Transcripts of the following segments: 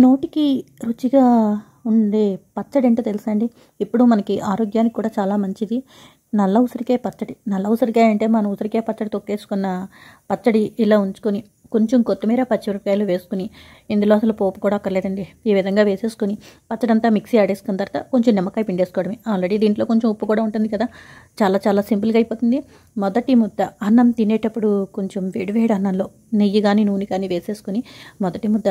నోటికి రుచిగా ఉండే పచ్చడి ఏంటో తెలుసా అండి? ఇప్పుడు మనకి ఆరోగ్యానికి కూడా చాలా మంచిది. నల్ల ఉసిరికాయ పచ్చడి. నల్ల ఉసిరికాయ అంటే మనం ఉసిరికాయ పచ్చడి తొక్కేసుకున్న పచ్చడి ఇలా ఉంచుకొని, కొంచెం కొత్తిమీర, పచ్చిమిరపకాయలు వేసుకొని, ఇందులో అసలు పోపు కూడా అక్కర్లేదండి. ఈ విధంగా వేసేసుకొని పచ్చడంతా మిక్సీ ఆడేసుకున్న తర్వాత కొంచెం నిమ్మకాయ పిండేసుకోవడమే. ఆల్రెడీ దీంట్లో కొంచెం ఉప్పు కూడా ఉంటుంది కదా! చాలా చాలా సింపుల్‌గా అయిపోతుంది. మొదటి ముద్ద అన్నం తినేటప్పుడు కొంచెం వేడివేడి అన్నంలో నెయ్యి గాని, నూనె కానీ వేసేసుకొని మొదటి ముద్ద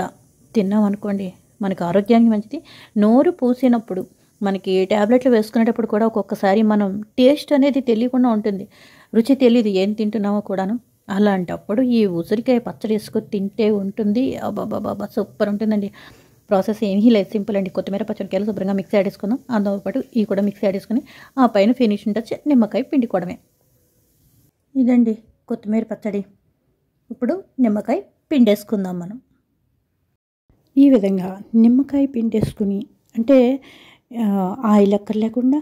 తిన్నామనుకోండి, మనకు ఆరోగ్యానికి మంచిది. నోరు పూసినప్పుడు మనకి టాబ్లెట్లు వేసుకునేటప్పుడు కూడా ఒక్కొక్కసారి మనం టేస్ట్ అనేది తెలియకుండా ఉంటుంది. రుచి తెలీదు ఏం తింటున్నామో కూడాను. అలాంటప్పుడు ఈ ఉసిరికాయ పచ్చడి వేసుకొని తింటే ఉంటుంది. అబ్బబ్బబ్బబ్బా! సూపర్ ఉంటుందండి. ప్రాసెస్ ఏమీ లేదు, సింపుల్ అండి. కొత్తిమీర, పచ్చిమిరపకాయలు శుభ్రంగా మిక్సీ ఆడేసుకుందాం. దాంతో పాటు ఇవి కూడా మిక్సీ ఆడేసుకొని ఆ పైన ఫినిషింగ్ టచ్ నిమ్మకాయ పిండుకోవడమే. ఇదండి కొత్తిమీర పచ్చడి. ఇప్పుడు నిమ్మకాయ పిండేసుకుందాం మనం. ఈ విధంగా నిమ్మకాయ పిండేసుకుని, అంటే ఆయిల్ లేకుండా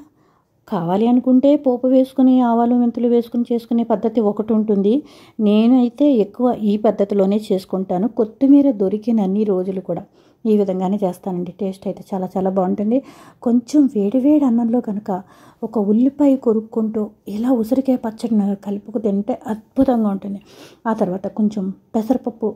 కావాలి అనుకుంటే పోపు వేసుకుని ఆవాలు మెంతులు వేసుకుని చేసుకునే పద్ధతి ఒకటి ఉంటుంది. నేనైతే ఎక్కువ ఈ పద్ధతిలోనే చేసుకుంటాను. కొత్తిమీర దొరికిన అన్ని రోజులు కూడా ఈ విధంగానే చేస్తానండి. టేస్ట్ అయితే చాలా చాలా బాగుంటుంది. కొంచెం వేడివేడి అన్నంలో కనుక ఒక ఉల్లిపాయ కొరుక్కుంటూ ఇలా ఉసిరికాయ పచ్చడిని కలుపుకు తింటే అద్భుతంగా ఉంటుంది. ఆ తర్వాత కొంచెం పెసరపప్పు,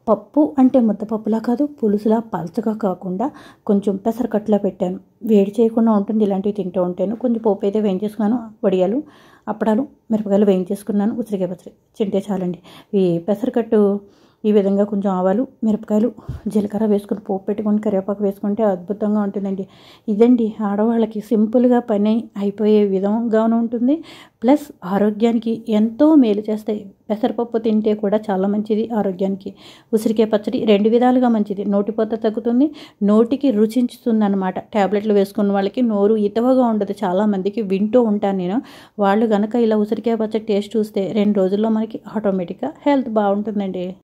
పప్పు అంటే ముద్దపప్పులా కాదు, పులుసులా పలచగా కాకుండా కొంచెం పెసరకట్లా పెట్టాను. వేడి చేయకుండా ఉంటుంది ఇలాంటివి తింటూ ఉంటాను. కొంచెం పోపు అయితే వేయించేసుకున్నాను. వడియాలు, అప్పడాలు, మిరపకాయలు వేయించేసుకున్నాను. ఉసిరికాయ పచ్చడి తింటే చాలండి. ఈ పెసరకట్టు ఈ విధంగా కొంచెం ఆవాలు, మిరపకాయలు, జీలకర్ర వేసుకుని పోపు పెట్టుకొని కరివేపాకు వేసుకుంటే అద్భుతంగా ఉంటుందండి. ఇదండి ఆడవాళ్ళకి సింపుల్గా పని అయిపోయే విధంగాను ఉంటుంది. ప్లస్ ఆరోగ్యానికి ఎంతో మేలు చేస్తాయి. పెసరపప్పు తింటే కూడా చాలా మంచిది ఆరోగ్యానికి. ఉసిరికాయ పచ్చడి రెండు విధాలుగా మంచిది. నోటిపోత తగ్గుతుంది, నోటికి రుచించుతుంది అనమాట. ట్యాబ్లెట్లు వేసుకున్న వాళ్ళకి నోరు ఇతవగా ఉండదు. చాలామందికి వింటూ ఉంటాను నేను. వాళ్ళు కనుక ఇలా ఉసిరికాయ పచ్చడి టేస్ట్ చూస్తే 2 రోజుల్లో మనకి ఆటోమేటిక్గా హెల్త్ బాగుంటుందండి.